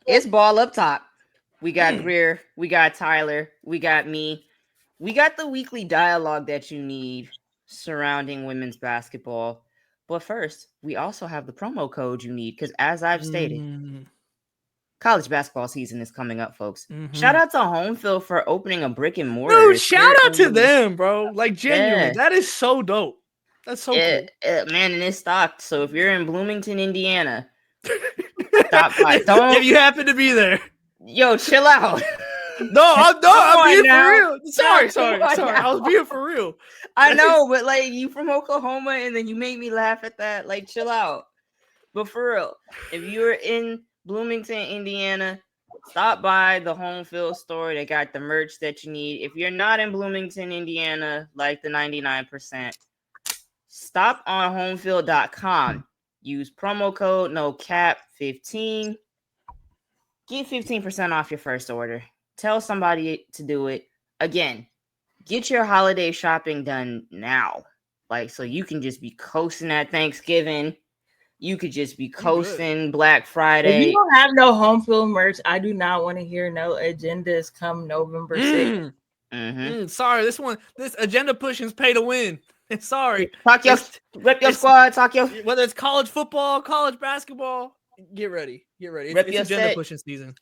It's ball up top. We got Greer, we got Tyler, we got me. We got the weekly dialogue that you need surrounding women's basketball. But first, we also have the promo code you need because, as I've stated, college basketball season is coming up, folks. Shout out to Home Field for opening a brick and mortar. Dude, shout out to them, bro. Like, genuinely, that is so dope. That's so cool. Man, and it's stocked. So if you're in Bloomington, Indiana, stop by. Don't if you happen to be there. Yo, chill out. I'm being for real. Sorry. I was being for real. I know, but like you from Oklahoma, and then you made me laugh at that. Like, chill out. But for real, if you're in Bloomington, Indiana, stop by the Home Field store. They got the merch that you need. If you're not in Bloomington, Indiana, like the 99%, stop on homefield.com. Use promo code NOCAP15. Get 15% off your first order. Tell somebody to do it. Again, get your holiday shopping done now. Like, so you can just be coasting at Thanksgiving. You could just be coasting Black Friday. If you don't have no Home Field merch, I do not want to hear no agendas come November 6th. Sorry, this agenda pushing's pay to win. Sorry. Rep your squad. Whether it's college football, college basketball, get ready. It's agenda pushing season.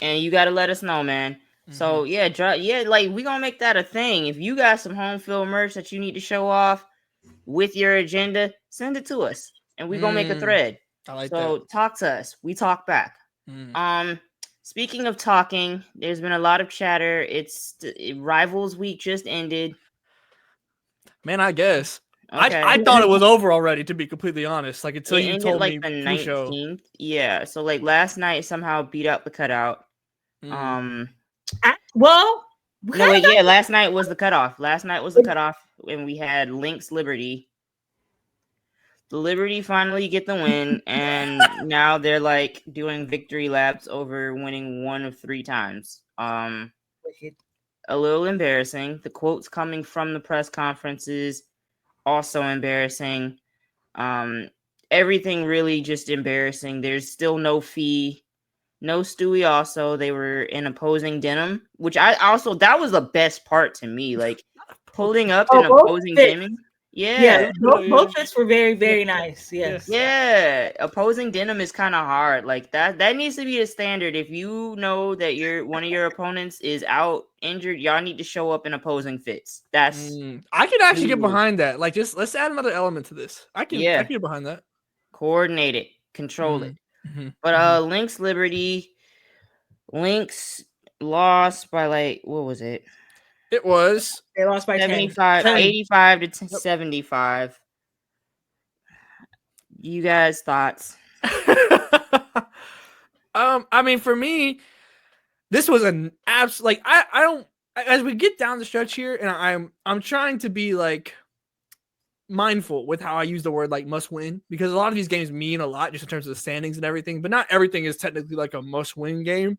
And you got to let us know, man. So like we gonna make that a thing. If you got some Home Field merch that you need to show off with your agenda, send it to us, and we gonna make a thread. I like so that. Talk to us. We talk back. Speaking of talking, there's been a lot of chatter. Rivals week just ended. Man, I guess. Okay. I thought it was over already, to be completely honned. Like, until you told me the 19th. Yeah. So like last night somehow beat out the cutout. Last night was the cutoff. And we had Lynx Liberty. The Liberty finally get the win, and now they're like doing victory laps over winning 1 of 3 times. A little embarrassing. The quotes coming from the press conferences also embarrassing. Everything really just embarrassing. There's still no fee, no Stewie. Also, they were in opposing denim, which that was the best part to me. Like pulling up in opposing denim. Yeah, both fits were very, very nice. Yes. Yeah, opposing denim is kind of hard. Like that needs to be a standard. If you know that one of your opponents is out injured, y'all need to show up in opposing fits. That's I can actually get behind that. Like, just let's add another element to this. I can get behind that. Coordinate it, control it. But Lynx Liberty, Lynx lost by like, what was it? They lost by 85 to 75. You guys' thoughts? I mean, for me, this was an absolute, like, I don't, as we get down the stretch here, and I'm trying to be like mindful with how I use the word like must win, because a lot of these games mean a lot just in terms of the standings and everything, but not everything is technically like a must win game.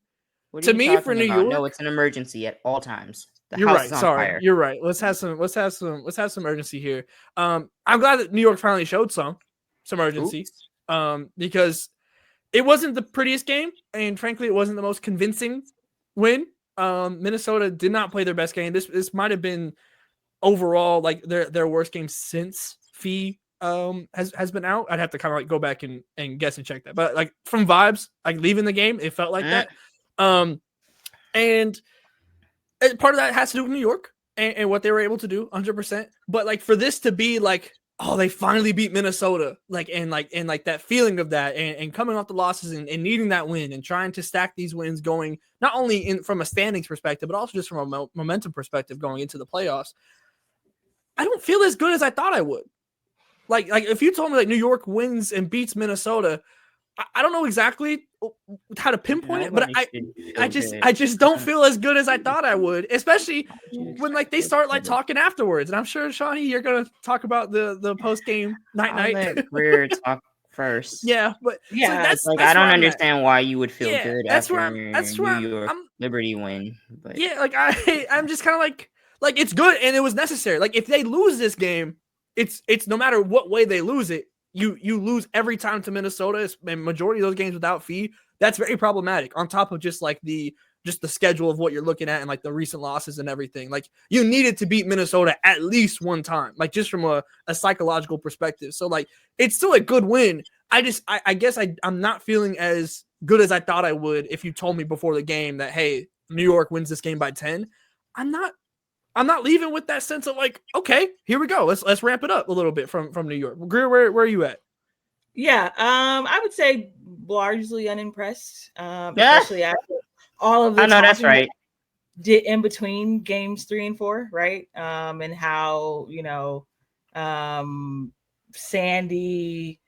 To me, for New York, no, it's an emergency at all times. You're right. Sorry, you're right. Let's have some urgency here. I'm glad that New York finally showed some urgency. Because it wasn't the prettiest game, and frankly, it wasn't the most convincing win. Minnesota did not play their best game. This might have been overall like their worst game since Fee has been out. I'd have to kind of like go back and guess and check that. But like from vibes, like leaving the game, it felt like that. And part of that has to do with New York and what they were able to do 100%. But like for this to be like, oh, they finally beat Minnesota, and that feeling of that and coming off the losses and needing that win and trying to stack these wins going not only from a standings perspective, but also just from a momentum perspective going into the playoffs. I don't feel as good as I thought I would. Like if you told me like New York wins and beats Minnesota, I don't know exactly how to pinpoint it, but I just don't feel as good as I thought I would, especially when like they start like talking afterwards. And I'm sure, Shawnee, you're gonna talk about the post game night. Let Greer talk first. Yeah, but yeah, that's like I don't understand why you would feel good after New York Liberty win. But yeah, like I'm just kind of like it's good and it was necessary. Like if they lose this game, it's no matter what way they lose it. You lose every time to Minnesota, and majority of those games without Fee. that's very problematic. On top of just the schedule of what you're looking at and like the recent losses and everything. Like you needed to beat Minnesota at least one time, like just from a psychological perspective. So like it's still a good win. I guess I'm not feeling as good as I thought I would if you told me before the game that, hey, New York wins this game by 10. I'm not leaving with that sense of like, okay, here we go. Let's ramp it up a little bit from New York. Greer, where are you at? Yeah, I would say largely unimpressed, especially after all of the I know that's right. did in between games 3 and 4, right? And how Sandy,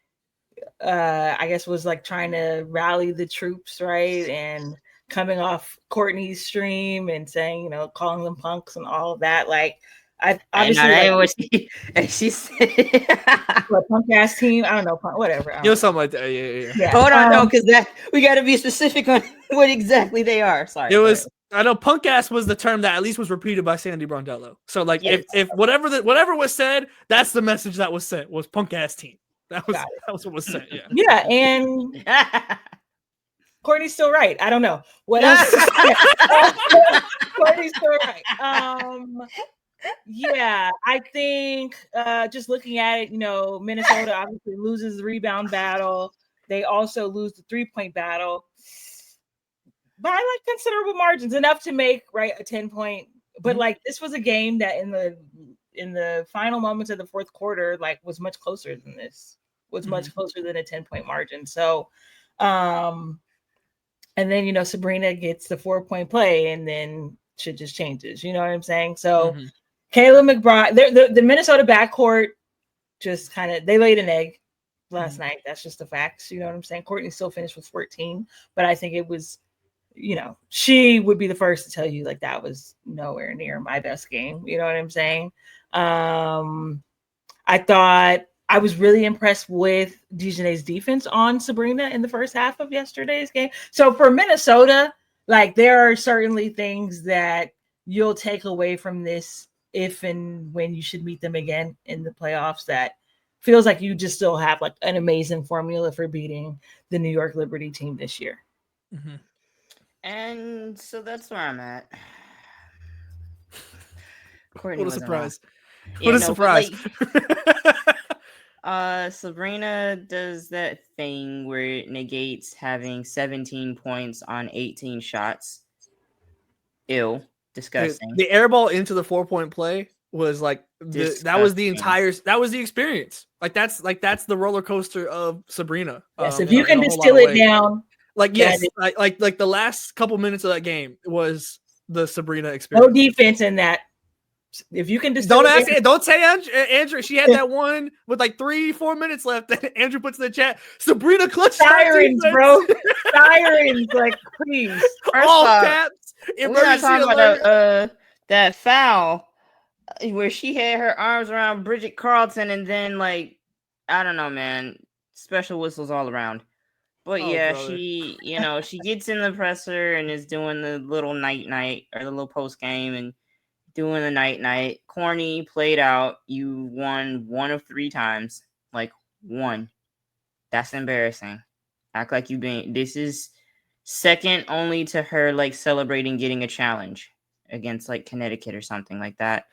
I guess, was like trying to rally the troops, right? And coming off Courtney's stream and saying, calling them punks and all of that. Like, I obviously she said a punk ass team. I don't know, whatever. Something like that. Yeah. Hold on, no, because that we got to be specific on what exactly they are. Sorry, it was. I know punk ass was the term that at least was repeated by Sandy Brondello. So like, yes. if whatever was said, that's the message that was sent, was punk ass team. That was what was said. Yeah. Yeah, and Courtney's still right. I don't know what else. Courtney's still right. Yeah, I think just looking at it, Minnesota obviously loses the rebound battle. They also lose the 3-point battle by like considerable margins, enough to make a 10-point. But like this was a game that in the final moments of the fourth quarter, like was much closer than this. Was much closer than a 10-point margin. So, and then Sabrina gets the 4-point play, and then shit just changes. You know what I'm saying? So. Kayla McBride, the Minnesota backcourt just kind of, they laid an egg last night. That's just the facts. You know what I'm saying? Courtney still finished with 14, but I think it was, she would be the first to tell you like that was nowhere near my best game. You know what I'm saying? I thought I was really impressed with Dejanay's defense on Sabrina in the first half of yesterday's game. So for Minnesota, like there are certainly things that you'll take away from this if and when you should meet them again in the playoffs, that feels like you just still have like an amazing formula for beating the New York Liberty team this year. And so that's where I'm at. Courtney, what a surprise. What a surprise. Sabrina does that thing where it negates having 17 points on 18 shots. Ew. Disgusting. The air ball into the 4-point play was like that was the experience. Like that's the roller coaster of Sabrina. Yes, if you can distill it down. Like yes, like the last couple minutes of that game was the Sabrina experience. No defense in that. If you can distill don't say Andrew. She had that one with like 3-4 minutes left. That Andrew puts in the chat. Sabrina clutch sirens, bro. Sirens, like please. All caps. We're not talking about that foul where she had her arms around Bridget Carlton, and then like I don't know, man, special whistles all around. But brother. She, she gets in the presser and is doing the little night or the little post game and doing the night. Corny played out. You won 1 of 3 times, like 1. That's embarrassing. Act like this is second only to her like celebrating getting a challenge against like Connecticut or something like that.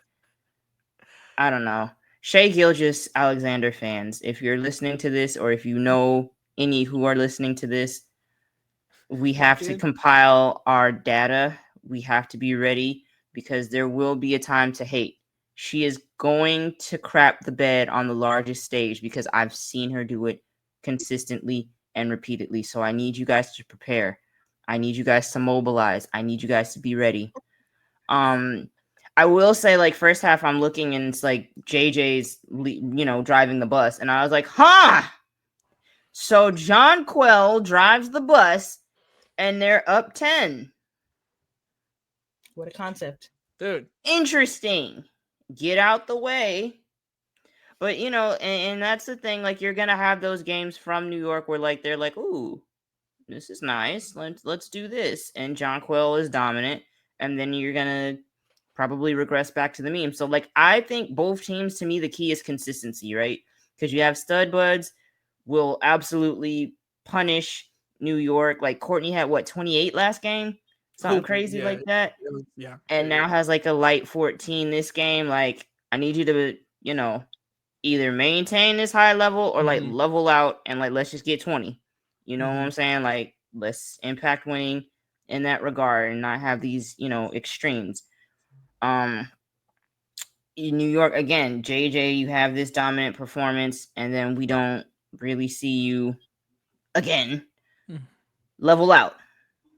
I don't know. Shai Gilgeous-Alexander fans, if you're listening to this or if you know any who are listening to this, we have to compile our data. We have to be ready because there will be a time to hate. She is going to crap the bed on the largest stage because I've seen her do it consistently and repeatedly. So I need you guys to prepare. I need you guys to mobilize. I need you guys to be ready. I will say, like, first half, I'm looking and it's like JJ's, driving the bus. And I was like, so John Quell drives the bus and they're up 10. What a concept. Dude. Interesting. Get out the way. But, and that's the thing. Like, you're going to have those games from New York where, like, they're like, ooh, this is nice. Let's do this. And John Quell is dominant. And then you're going to probably regress back to the meme. So, like, I think both teams, to me, the key is consistency, right? Because you have stud buds will absolutely punish New York. Like Courtney had 28 last game, something crazy like that. And now has like a light 14 this game. Like, I need you to, either maintain this high level or like level out and like let's just get 20. You know what I'm saying? Like, let's impact winning in that regard and not have these, extremes. In New York, again, JJ, you have this dominant performance, and then we don't really see you again level out.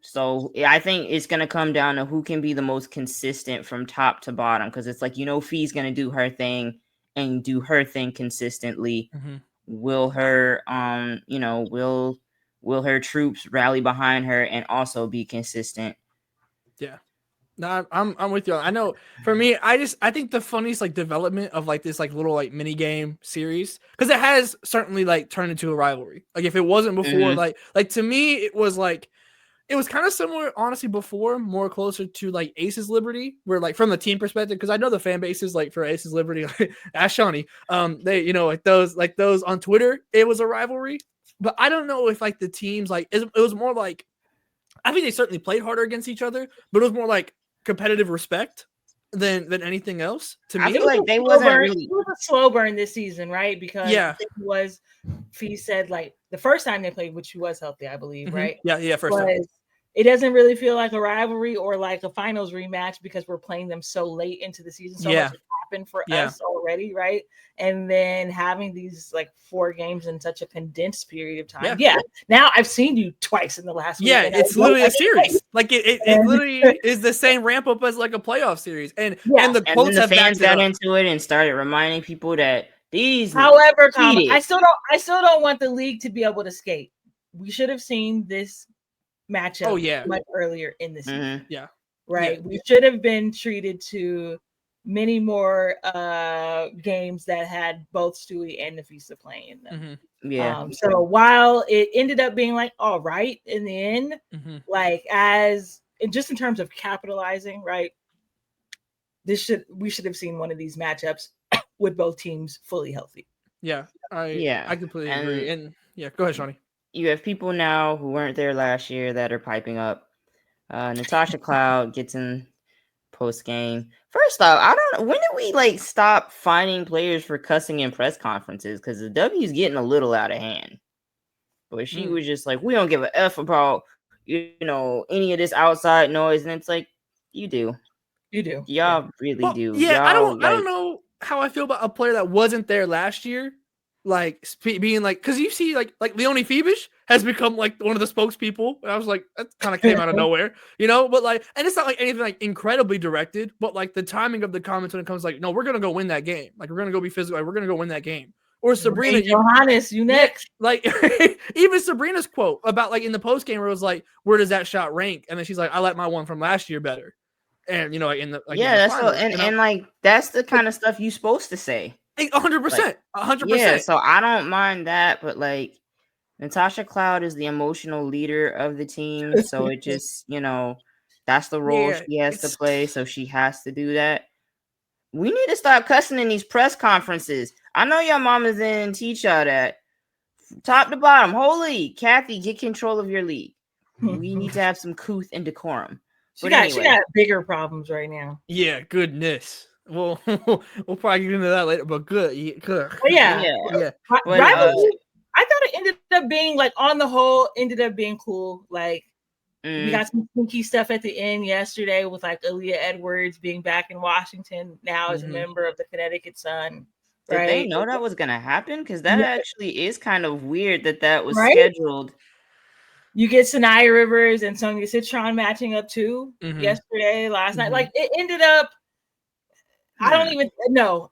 So I think it's going to come down to who can be the most consistent from top to bottom, because it's like, Fee's going to do her thing and do her thing consistently. Will her, will her troops rally behind her and also be consistent? Yeah. No, I'm with you. I know for me, I think the funniest like development of like this like little like mini game series, because it has certainly like turned into a rivalry. Like if it wasn't before, like to me, it was kind of similar, honestly, before, more closer to like Aces Liberty, where like from the team perspective, because I know the fan bases like for Aces Liberty, Ash Shawnee, they like those on Twitter, it was a rivalry. But I don't know if like the teams like it was more like, I think they certainly played harder against each other, but it was more like competitive respect than anything else. To me, I feel like they wasn't really. It was a slow burn this season, right? Because Fee said like the first time they played, which she was healthy, I believe, right? Yeah, first time. It doesn't really feel like a rivalry or like a finals rematch because we're playing them so late into the season. So much has happened for us already, right? And then having these like 4 games in such a condensed period of time. Yeah. Now I've seen you twice in the last week. Yeah, it's literally a series. Like it literally is the same ramp up as like a playoff series. And the quotes the fans got into it and started reminding people that these. However, I still don't want the league to be able to skate. We should have seen this matchup much earlier in the season. Right. We should have been treated to many more games that had both Stewie and Nafisa playing in them. So while it ended up being like all right in the end, like just in terms of capitalizing, right? We should have seen one of these matchups with both teams fully healthy. I completely agree. And go ahead, Shawnee. You have people now who weren't there last year that are piping up. Natasha Cloud gets in post game. First off, I don't know, when did we like stop finding players for cussing in press conferences? Because the W is getting a little out of hand. But she was just like, we don't give a F about any of this outside noise, and it's like, you do, y'all really do. Yeah, I don't know how I feel about a player that wasn't there last year. Like being like, because you see like Leonie Phoebish has become like one of the spokespeople. And I was like, that kind of came out of nowhere, but like, and it's not like anything like incredibly directed, but like the timing of the comments when it comes like, no, we're gonna go win that game. Like we're gonna go be physical. Like, we're gonna go win that game. Or Sabrina, Johannes, you next. Like even Sabrina's quote about like in the post game where it was like, where does that shot rank? And then she's like, I like my one from last year better. And like in the that's finals, and like that's the kind of stuff you're supposed to say. 100%. Yeah, so I don't mind that, but like Natasha Cloud is the emotional leader of the team, so it just that's the role she has to play, so she has to do that. We need to stop cussing in these press conferences. I know your mamas didn't teach y'all that. Top to bottom, whole league. Kathy, get control of your league. We need to have some couth and decorum. She got bigger problems right now. Yeah, goodness. We'll probably get into that later, but good. But I thought it ended up being like on the whole ended up being cool. Like we got some kinky stuff at the end yesterday with like Aaliyah Edwards being back in Washington now as a member of the Connecticut Sun. Did they know that was gonna happen? Because that actually is kind of weird that was scheduled. You get Sanaya Rivers and Sonia Citron matching up too last night. Like it ended up. I don't even know.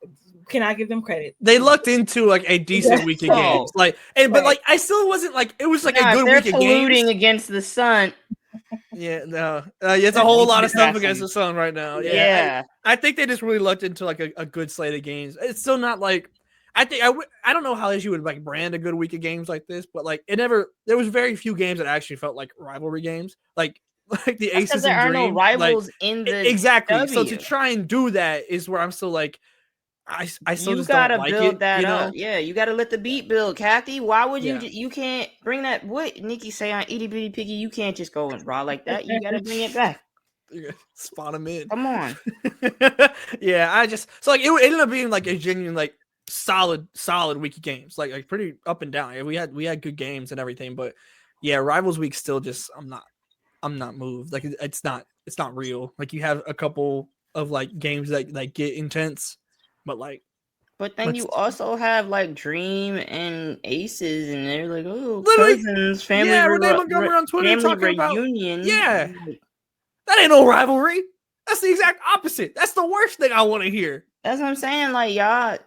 Can I give them credit? They lucked into like a decent week of games. Like, but like I still wasn't like it was like a good week of games against the Sun. It's a whole lot of stuff against the Sun right now. I think they just really lucked into like a good slate of games. It's still not like I don't know how you would like brand a good week of games like this, but like there was very few games that actually felt like rivalry games. Like the Aces there and are Dream, no rivals in the exactly. W. So to try and do that is where I'm still like, I still You just gotta don't like build it. that You up. know? Yeah, you gotta let the beat build, Kathy. Why would you? Yeah. You can't bring that. What Nikki say on Itty Bitty Piggy? You can't just go and raw like that. You gotta bring it back. Spot him in. Come on. Yeah, I just so like it ended up being like a genuine like solid week of games, like pretty up and down. We had good games and everything, but yeah, Rivals week still just I'm not moved. Like it's not real. Like you have a couple of like games that like get intense, but like. But then you also have like Dream and Aces, and they're like, oh, Literally, cousins, family, yeah, Renee Montgomery on Twitter family talking about reunion. yeah. That ain't no rivalry. That's the exact opposite. That's the worst thing I want to hear. That's what I'm saying. Like, y'all,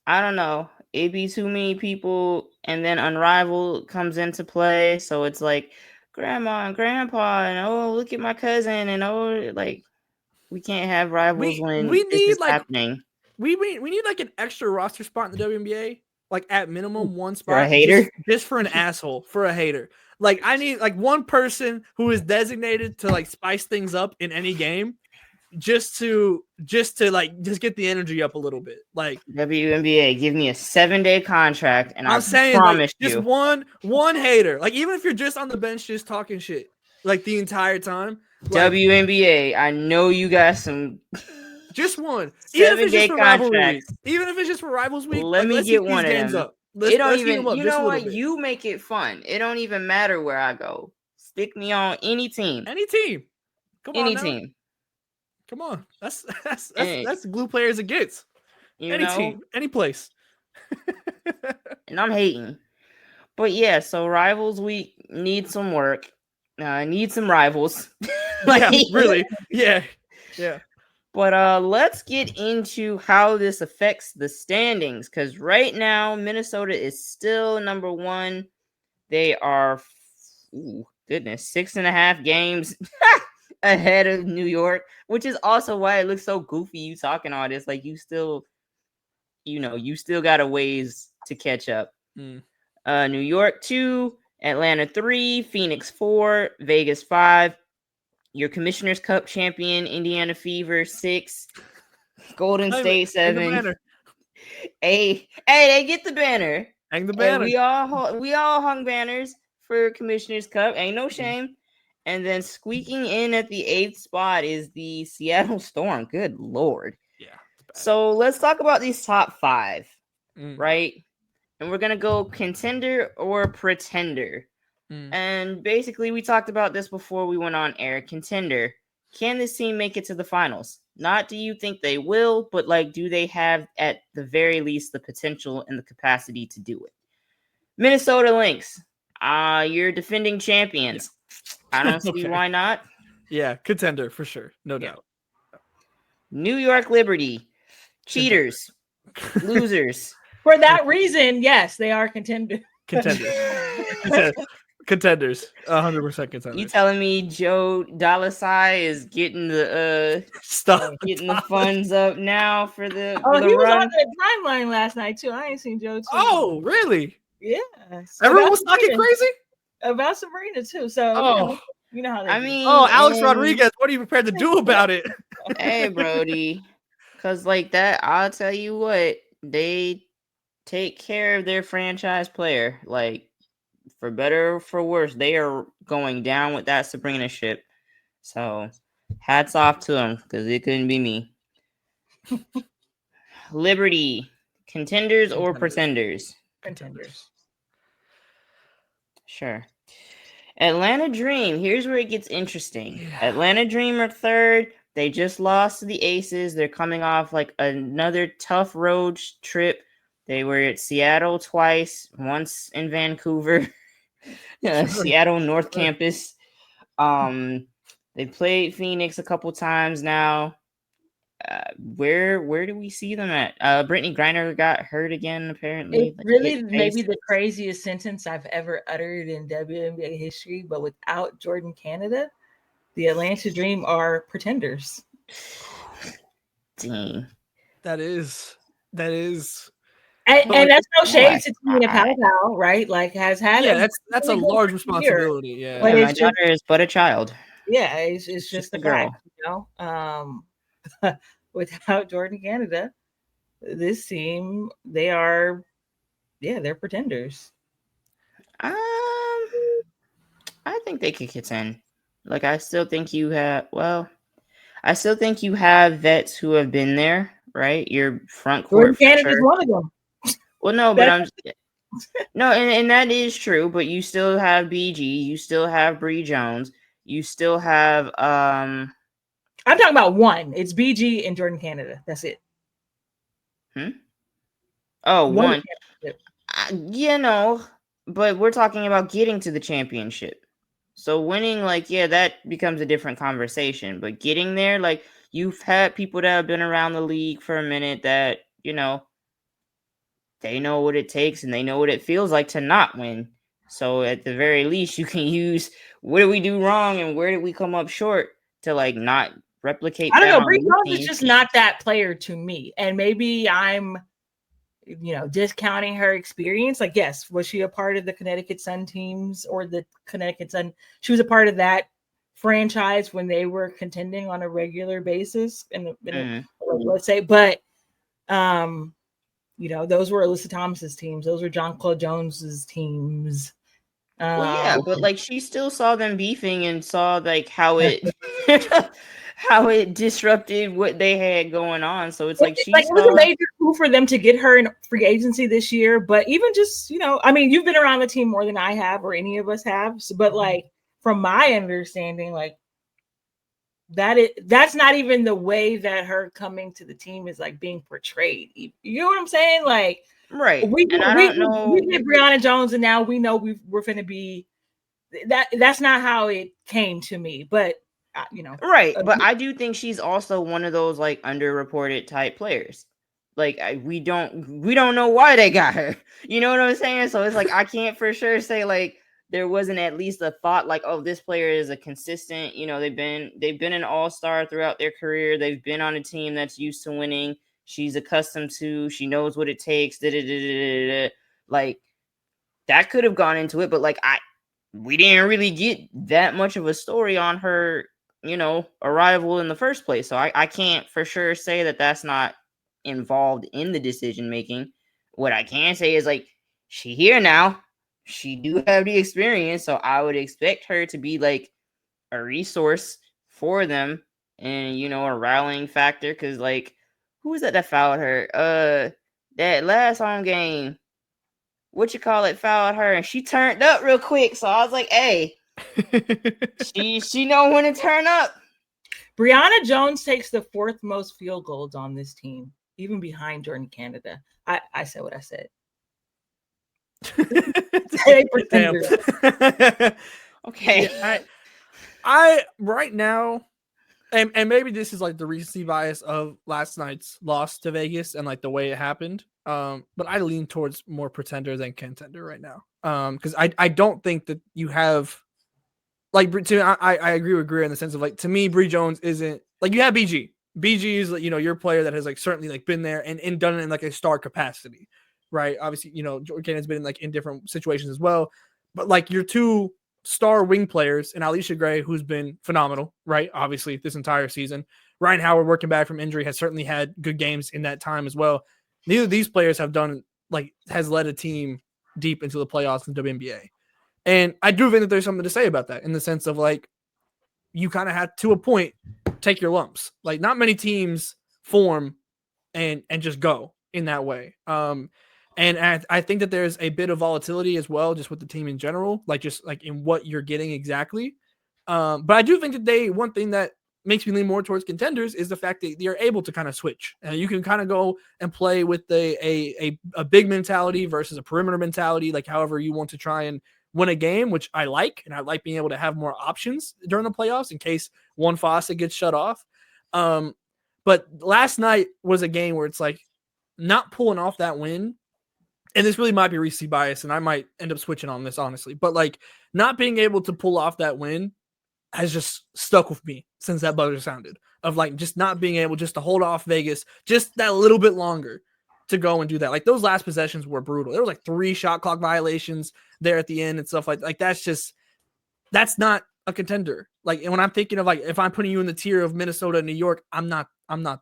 I don't know. It'd be too many people, and then Unrivaled comes into play. So it's like grandma and grandpa, and oh, look at my cousin, and oh, like we can't have rivals when we this need is like happening. we need like an extra roster spot in the WNBA. Like at minimum one spot For a hater? just for an asshole, for a hater. Like I need like one person who is designated to like spice things up in any game, just to like just get the energy up a little bit. Like WNBA, give me a 7-day contract, and I'm I saying, promise like, just you, one hater. Like even if you're just on the bench, just talking shit like the entire time. Like, WNBA, I know you got some. Just one. Even if it's just 7-day for rivalry week. contracts. Even if it's just for rivals week. Let like, me let's get heat one these of games them. up. Let's heat them up You just know a little what? bit. You make it fun. It don't even matter where I go. Stick me on any team. Any team. Come any on now. team. Come on. That's glue players it gets. Any team. Any place. And I'm hating. But yeah, so rivals week needs some work. Need some rivals. Yeah, really. Yeah. Yeah. But let's get into how this affects the standings, because right now Minnesota is still number one. They are 6.5 games ahead of New York, which is also why it looks so goofy you talking all this. Like you still got a ways to catch up. New York 2, Atlanta 3, Phoenix 4, Vegas 5. Your Commissioner's Cup champion, Indiana Fever 6, Golden State 7. Hey, they get the banner. Hang the banner. And we all hung banners for Commissioner's Cup. Ain't no shame. And then squeaking in at the 8th spot is the Seattle Storm. Good Lord. Yeah. So let's talk about these top 5, right? And we're gonna go contender or pretender. And basically, we talked about this before we went on air. Contender. Can this team make it to the finals? Not do you think they will, but like, do they have at the very least the potential and the capacity to do it? Minnesota Lynx. You're defending champions. Yeah. I don't see why not. Yeah, contender for sure. No doubt. New York Liberty. Cheaters. Losers. For that reason, yes, they are contenders. Contenders, 100% contenders. You telling me Joe Dalasai is getting the getting the funds up now for the he was run? on the timeline last night too. I ain't seen Joe too. Oh, really? Yeah. Everyone was talking crazy about Sabrina too. So you know how they mean, Alex Rodriguez, what are you prepared to do about it? Hey, Brody, because like that, I'll tell you what, they take care of their franchise player. Like, for better or for worse, they are going down with that Sabrina ship. So, hats off to them, because it couldn't be me. Liberty, contenders or pretenders? Contenders. Sure. Atlanta Dream, here's where it gets interesting. Yeah. Atlanta Dream are 3rd. They just lost to the Aces. They're coming off like another tough road trip. They were at Seattle twice, once in Vancouver. Seattle North Campus. They played Phoenix a couple times now. Where do we see them at? Brittany Griner got hurt again, apparently. It really maybe the craziest sentence I've ever uttered in WNBA history, but without Jordan Canada, the Atlanta Dream are pretenders. Dang. That is. And that's no shade to Tina Powell, right? Like has had that's a large responsibility. Yeah. But my daughter is but a child. Yeah, it's just a girl, you know. Without Jordan Canada, this team, they're pretenders. I think they could contend. Like, I still think you have. Well, I still think you have vets who have been there, right? Your front Jordan court for Canada's sure. one of them. Well, no, but That's no, and that is true. But you still have BG, you still have Bree Jones, you still have I'm talking about one. It's BG and Jordan Canada. That's it. Oh, One one. But we're talking about getting to the championship. So winning, like, yeah, that becomes a different conversation. But getting there, like, you've had people that have been around the league for a minute that, they know what it takes and they know what it feels like to not win. So at the very least, you can use what did we do wrong and where did we come up short to, like, not replicate I don't that know. on Bree your Jones is team. just not that player to me. And maybe I'm, discounting her experience. Like, yes, was she a part of the Connecticut Sun teams or the Connecticut Sun? She was a part of that franchise when they were contending on a regular basis. Let's say, but those were Alyssa Thomas's teams. Those were John Claude Jones's teams. Well, yeah, but like she still saw them beefing and saw like how it how it disrupted what they had going on. So it's like it was a major move for them to get her in free agency this year. But even just, I mean, you've been around the team more than I have or any of us have. So, but like from my understanding, like that's not even the way that her coming to the team is like being portrayed. You know what I'm saying? Like, right. We and I don't know. We did Brianna Jones, and now we know we're going to be that. That's not how it came to me, but right. But I do think she's also one of those like underreported type players. Like we don't know why they got her. You know what I'm saying? So it's like I can't for sure say like there wasn't at least a thought like, oh, this player is a consistent. They've been an all-star throughout their career. They've been on a team that's used to winning. She's accustomed to. She knows what it takes. Like that could have gone into it, but like we didn't really get that much of a story on her, arrival in the first place. So I can't for sure say that that's not involved in the decision making. What I can say is like she here now. She do have the experience, so I would expect her to be like a resource for them and a rallying factor. Because like who was that fouled her? That last home game, fouled her, and she turned up real quick. So I was like, hey, she know when to turn up. Brianna Jones takes the fourth most field goals on this team, even behind Jordan Canada. I said what I said. Okay. Yeah, I right now, and maybe this is like the recency bias of last night's loss to Vegas and like the way it happened. But I lean towards more pretender than contender right now. Because I don't think that you have like I agree with Greer in the sense of like to me Bree Jones isn't like you have BG. BG is your player that has like certainly like been there and done it in like a star capacity, right? Obviously Jordan has been like in different situations as well, but like your two star wing players and Alicia Gray, who's been phenomenal, right? Obviously this entire season. Ryan Howard working back from injury has certainly had good games in that time as well. Neither of these players have done has led a team deep into the playoffs in the WNBA. And I do think that there's something to say about that in the sense of like, you kind of have to a point, take your lumps. Like not many teams form and just go in that way. And I think that there's a bit of volatility as well, just with the team in general, like just like in what you're getting exactly. But I do think that one thing that makes me lean more towards contenders is the fact that you're able to kind of switch. You can kind of go and play with a big mentality versus a perimeter mentality, like however you want to try and win a game, which I like, and I like being able to have more options during the playoffs in case one faucet gets shut off. But last night was a game where it's like not pulling off that win, and this really might be recency bias, and I might end up switching on this, honestly, but like not being able to pull off that win has just stuck with me since that buzzer sounded, of like just not being able just to hold off Vegas just that little bit longer to go and do that. Like those last possessions were brutal. There was like 3 shot clock violations there at the end and stuff like that's not a contender. Like, and when I'm thinking of like if I'm putting you in the tier of Minnesota and New York, I'm not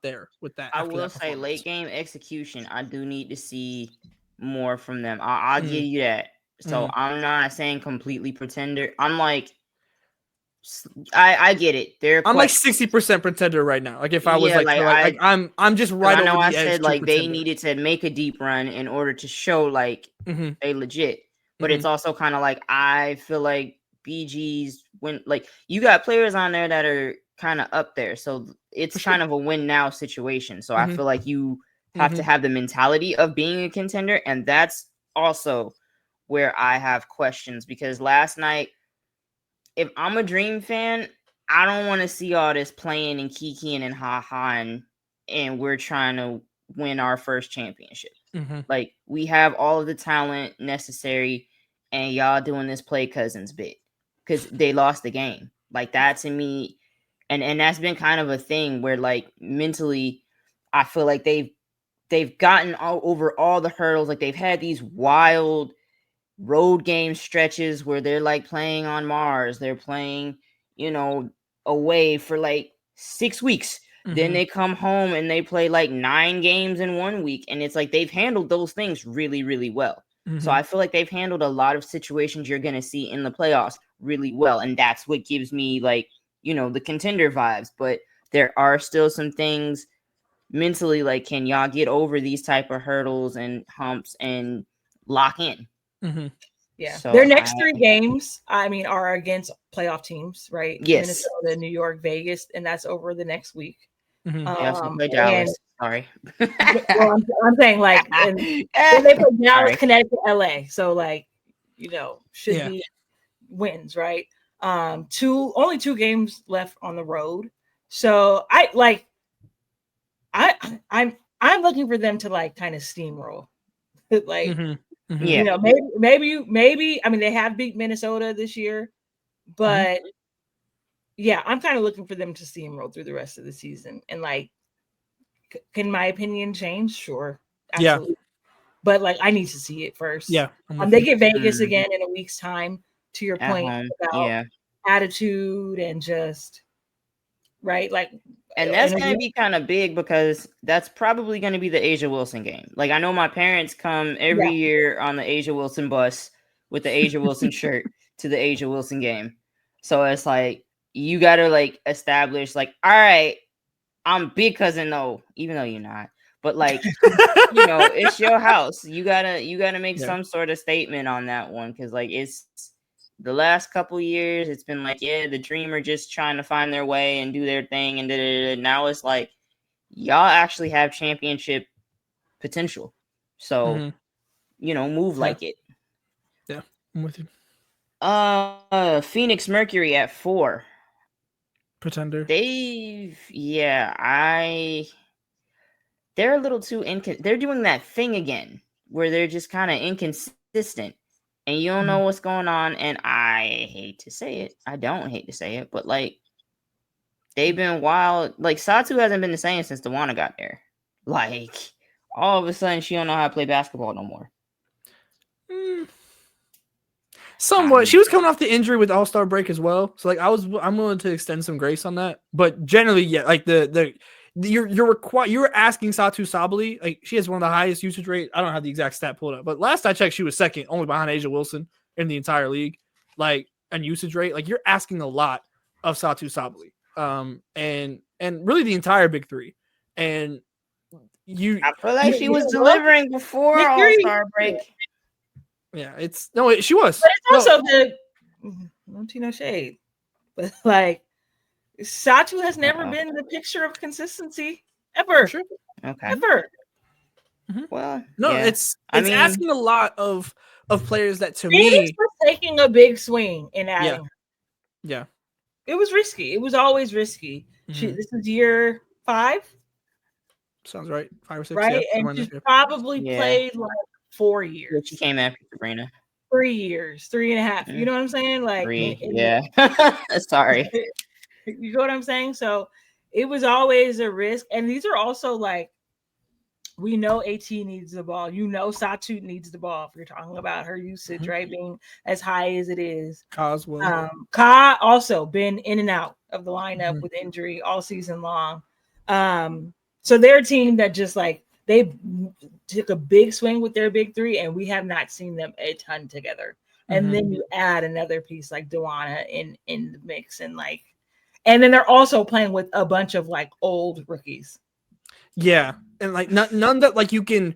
there with that. I after will that say performance. late game execution. I do need to see more from them. I'll give you that. So I'm not saying completely pretender. I'm like, I get it. I'm like 60% pretender right now. Like if I was Yeah, like I'm just right I over know the I edge said to like they pretender. needed to make a deep run in order to show like Mhm. they legit. But Mhm. it's also kind of like I feel like BG's when like you got players on there that are kind of up there. So it's For sure. kind of a win now situation. So I Mhm. feel like you have to have the mentality of being a contender. And that's also where I have questions because last night, if I'm a Dream fan, I don't want to see all this playing and kikiing and ha-ha and we're trying to win our first championship. Mhm. Like we have all of the talent necessary and y'all doing this play cousins bit because they lost the game. Like that to me, and that's been kind of a thing where like mentally, I feel like they've gotten over all the hurdles. Like they've had these wild road game stretches where they're like playing on Mars, they're playing, away for like 6 weeks. Then they come home and they play like 9 games in 1 week. And it's like they've handled those things really, really well. So I feel like they've handled a lot of situations you're going to see in the playoffs really well. And that's what gives me like, the contender vibes. But there are still some things mentally, like, can y'all get over these type of hurdles and humps and lock in? Yeah. So Their next 3 games, are against playoff teams, right? Yes. Minnesota, New York, Vegas, and that's over the next week. They also play Dallas. Sorry. Well, I'm saying like, and they play Dallas, Connecticut, LA. So like, should be wins, right? Only 2 games left on the road. So I'm looking for them to like kind of steamroll. Like, maybe I mean they have beat Minnesota this year, but yeah, I'm kind of looking for them to steamroll through the rest of the season. And like, can my opinion change? Sure, absolutely. But like, I need to see it first. Yeah, they get Vegas again in a week's time. To your At point home. about attitude and just right, like, and that's going to be kind of big because that's probably going to be the Asia Wilson game. Like I know my parents come every year on the Asia Wilson bus with the Asia Wilson shirt to the Asia Wilson game. So it's like you got to like establish like, all right, I'm big cousin though, even though you're not. But like, it's your house. You gotta make some sort of statement on that one because like it's the last couple years. It's been like, the Dream are just trying to find their way and do their thing, and now it's like y'all actually have championship potential. So move like it. Yeah, I'm with you. Phoenix Mercury at 4. Pretender. They're a little too they're doing that thing again where they're just kind of inconsistent and you don't know what's going on. And I hate to say it. I don't hate to say it, but like they've been wild. Like Satu hasn't been the same since Tawana got there. Like all of a sudden she don't know how to play basketball no more. Somewhat. She was coming off the injury with All-Star break as well. So like I'm willing to extend some grace on that. But generally, like you're asking Satu Sabally, like she has one of the highest usage rate. I don't have the exact stat pulled up, but last I checked, she was second, only behind Asia Wilson in the entire league. Like and usage rate, like you're asking a lot of Satu Sabally. And really the entire big 3. And I feel like she was delivering before All-Star break. Yeah, she was. But it's also no shade, but like Satu has never been the picture of consistency ever. Sure. Okay. Ever. Well, it's asking a lot of players that to Phoenix me was taking a big swing in adding. Yeah. It was risky. It was always risky. This is year 5. Sounds right. 5 or 6. Right, and she's probably played like 4 years. She came after Sabrina. 3 years, 3.5. You know what I'm saying? Like 3. Sorry. You know what I'm saying? So it was always a risk. And these are also like We know AT needs the ball. You know Satu needs the ball if you're talking about her usage, right? Being as high as it is. Coswell. Ka also been in and out of the lineup with injury all season long. So they're a team that just like they took a big swing with their big three, and we have not seen them a ton together. And then you add another piece like Dewana in the mix, and then they're also playing with a bunch of like old rookies. Yeah, and like none that like you can.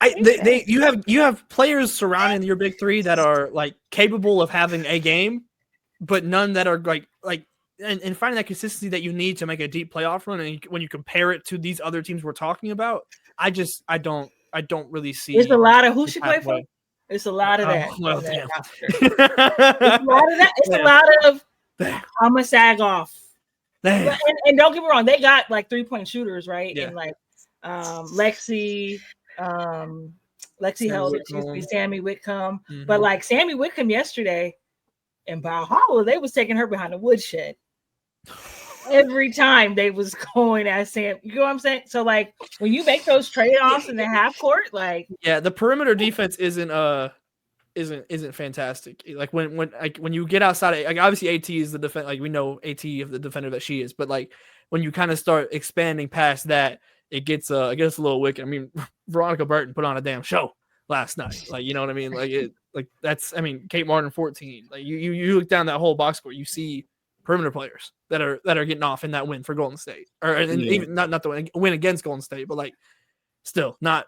You have players surrounding your big three that are like capable of having a game, but none that are like and finding that consistency that you need to make a deep playoff run. And when you compare it to these other teams we're talking about, I don't really see. It's a lot of who she play for. It's a lot of that. Well, That it's a lot of that. It's a lot of I'm a sag off. And don't get me wrong, they got like 3-point shooters, right? Yeah. And like Lexi held it, Sammy Whitcomb. But like Sammy Whitcomb yesterday in Valhalla, they was taking her behind the woodshed. Every time they was going at Sam, you know what I'm saying? So like when you make those trade-offs in the half court, like the perimeter defense isn't fantastic. Like when you get outside, like obviously AT is the defense. Like we know AT of the defender that she is, but like when you kind of start expanding past that, it gets a little wicked. I mean, Veronica Burton put on a damn show last night. Like you know what I mean? Like that's Kate Martin 14. Like you look down that whole box score, you see perimeter players that are getting off in that win for Golden State, even not the win against Golden State, but like still not.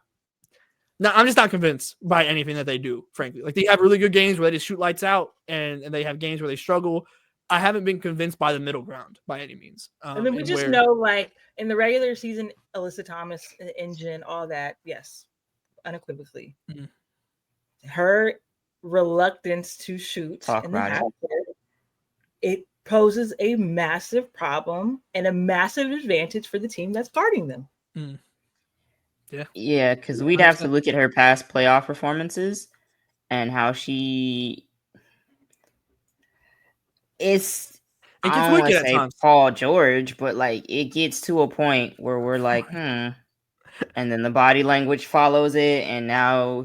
No, I'm just not convinced by anything that they do, frankly. Like, they have really good games where they just shoot lights out, and they have games where they struggle. I haven't been convinced by the middle ground by any means. And then we just know, like, in the regular season, Alyssa Thomas, engine, all that, yes, unequivocally. Mm-hmm. Her reluctance to shoot it poses a massive problem and a massive advantage for the team that's guarding them. Mm. Yeah, because we'd have to look at her past playoff performances and how she is. I don't want to say Paul George, but like it gets to a point where we're like, and then the body language follows it, and now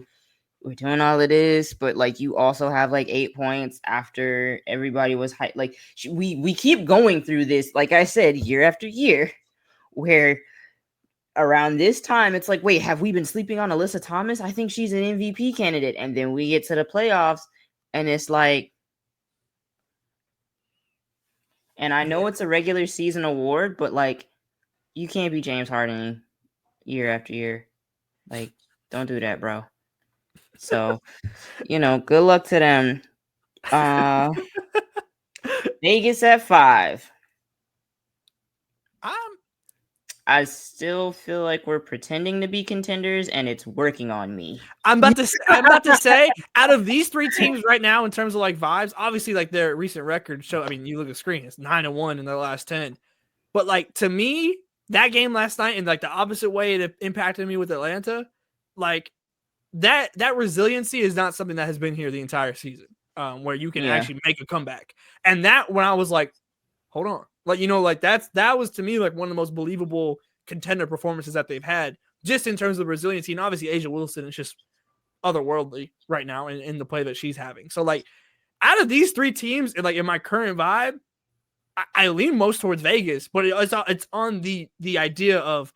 we're doing all of this, but like you also have like 8 points after everybody was hyped. Like we keep going through this, like I said, year after year, where around this time, it's like, wait, have we been sleeping on Alyssa Thomas? I think she's an MVP candidate. And then we get to the playoffs, and it's like, and I know it's a regular season award, but like, you can't be James Harden year after year. Like, don't do that, bro. So, good luck to them. Vegas at 5. I still feel like we're pretending to be contenders, and it's working on me. I'm about to say, out of these 3 teams right now, in terms of like vibes, obviously like their recent record show. I mean, you look at the screen; it's 9-1 in their last 10. But like to me, that game last night, and like the opposite way it impacted me with Atlanta, like that resiliency is not something that has been here the entire season, where you can actually make a comeback. And that when I was like, hold on. Like, like that was to me like one of the most believable contender performances that they've had, just in terms of resiliency. And obviously Asia Wilson is just otherworldly right now in the play that she's having. So like out of these 3 teams, and like in my current vibe, I lean most towards Vegas, but it's on the idea of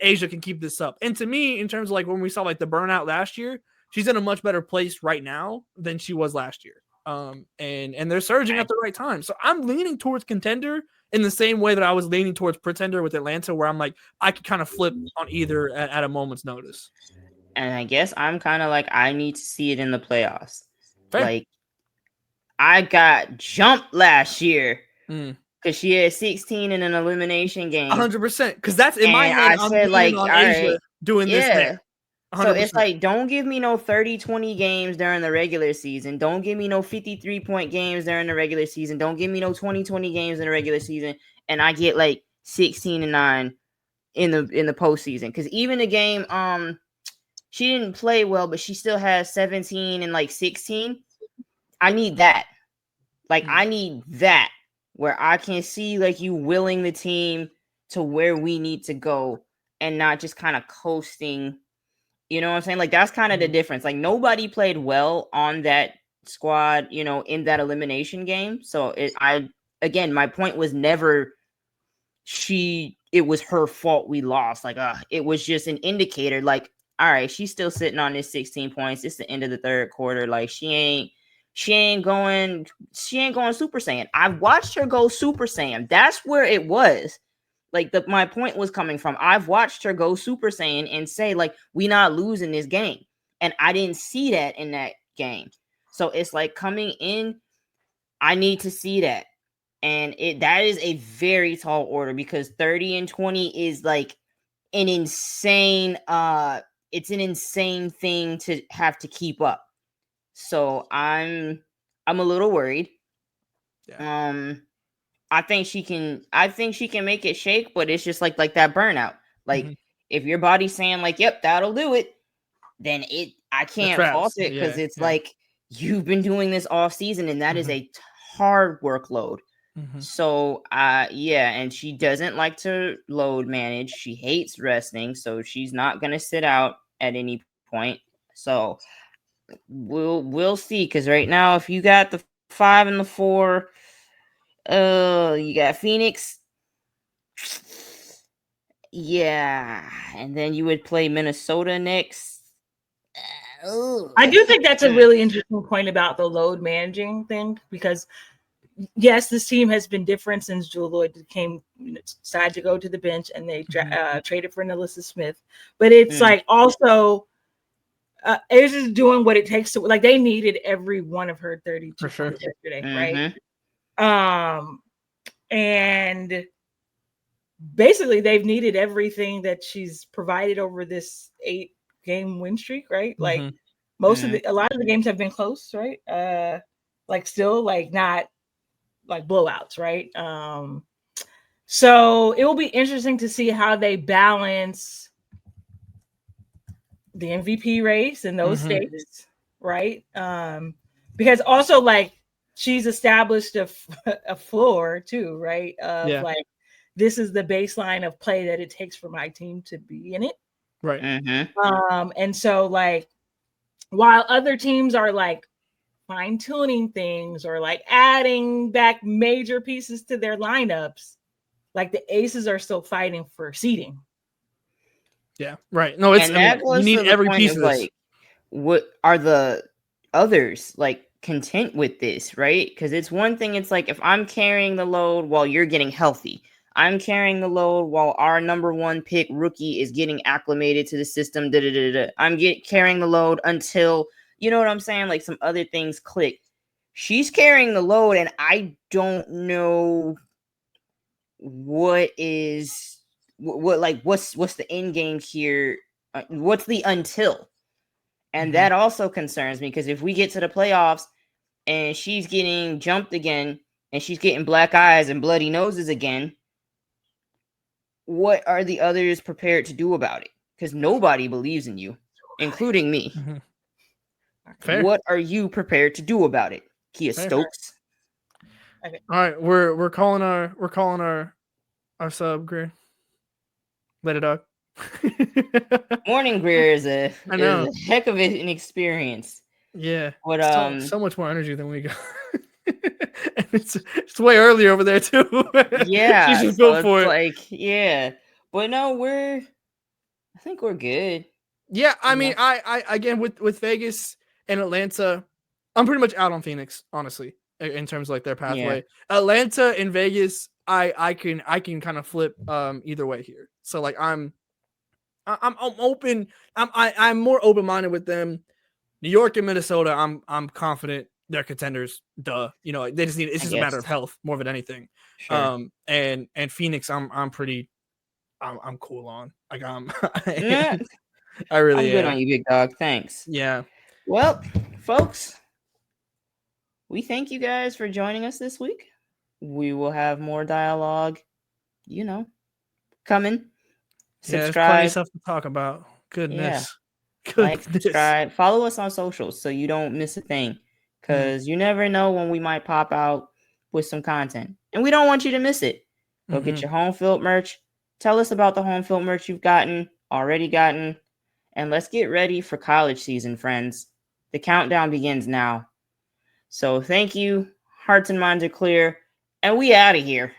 Asia can keep this up. And to me, in terms of like when we saw like the burnout last year, she's in a much better place right now than she was last year. And they're surging at the right time. So I'm leaning towards contender in the same way that I was leaning towards pretender with Atlanta, where I'm like, I could kind of flip on either at a moment's notice. And I guess I'm kind of like, I need to see it in the playoffs. Fair. Like, I got jumped last year because she had 16 in an elimination game. 100%. Because that's in my head. I said, like, all right, doing this there. 100%. So it's like, don't give me no 30-20 games during the regular season. Don't give me no 53-point games during the regular season. Don't give me no 20-20 games in the regular season. And I get like 16-9 in the postseason. Because even the game, she didn't play well, but she still has 17 and like 16. I need that. Like, I need that where I can see like you willing the team to where we need to go and not just kind of coasting. You know what I'm saying? Like, that's kind of the difference. Like, nobody played well on that squad, you know, in that elimination game. So again, my point was never it was her fault we lost. Like, it was just an indicator. Like, all right, she's still sitting on this 16 points. It's the end of the third quarter. Like, she ain't going Super Saiyan. I've watched her go Super Saiyan. That's where it was. Like, my point was coming from. I've watched her go Super Saiyan and say, like, we not losing this game. And I didn't see that in that game. So it's like, coming in, I need to see that. And that is a very tall order, because 30 and 20 is like an insane it's an insane thing to have to keep up. So I'm a little worried. Yeah. I think she can make it shake, but it's just like that burnout. Like, if your body's saying like, yep, that'll do it, then I can't fault it, because it's like, you've been doing this all season, and that is a hard workload. So and she doesn't like to load manage. She hates resting, so she's not gonna sit out at any point. So we'll see, because right now, if you got the 5 and the 4, you got Phoenix. Yeah, and then you would play Minnesota next. I do think that's a really interesting point about the load managing thing, because yes, this team has been different since Jewel Lloyd decided to go to the bench, and they traded for Nelissa Smith. But it's like, also, Ace is doing what it takes to, like, they needed every one of her 32 points yesterday, right? And basically they've needed everything that she's provided over this 8-game win streak, right? Like, a lot of the games have been close, right? Like, still, like, not like blowouts, right? So it will be interesting to see how they balance the MVP race in those states, right? Because also, like, she's established a floor too, right? Of like, this is the baseline of play that it takes for my team to be in it, right? And so, like, while other teams are like fine-tuning things or like adding back major pieces to their lineups, like, the Aces are still fighting for seeding. Yeah, right. No, it's, you need every piece of this. Like, what are the others like content with this, right? Because it's one thing, it's like, if I'm carrying the load while you're getting healthy, I'm carrying the load while our number 1 pick rookie is getting acclimated to the system. I'm carrying the load until, you know what I'm saying? Like, some other things click. She's carrying the load, and I don't know what's the end game here. What's the until? And that also concerns me, because if we get to the playoffs and she's getting jumped again, and she's getting black eyes and bloody noses again, what are the others prepared to do about it? Because nobody believes in you, including me. Fair. What are you prepared to do about it, Kia Stokes? Okay. All right, we're calling our sub, Greer. Let it dog. Morning Greer is a heck of an experience. Yeah, but so much more energy than we got. And it's way earlier over there too. Yeah, she's just built for it. Like, yeah, but no, I think we're good. Yeah, I mean, I again, with Vegas and Atlanta, I'm pretty much out on Phoenix, honestly, in terms of like their pathway. Yeah. Atlanta and Vegas, I can kind of flip either way here. So like I'm open. I'm more open minded with them. New York and Minnesota, I'm confident they're contenders. Duh, you know, they just need. It's just a matter of health more than anything. Sure. And Phoenix, I'm cool on. Like Yeah. I really I'm good on you, big dog. Thanks. Yeah. Well, folks, we thank you guys for joining us this week. We will have more dialogue, you know, coming. Subscribe. There's plenty of stuff to talk about. Goodness. Like, subscribe, follow us on socials so you don't miss a thing, because you never know when we might pop out with some content, and we don't want you to miss it. Go get your home field merch. Tell us about the home field merch you've already gotten, and let's get ready for college season, friends. The countdown begins now. So thank you. Hearts and minds are clear, and we out of here.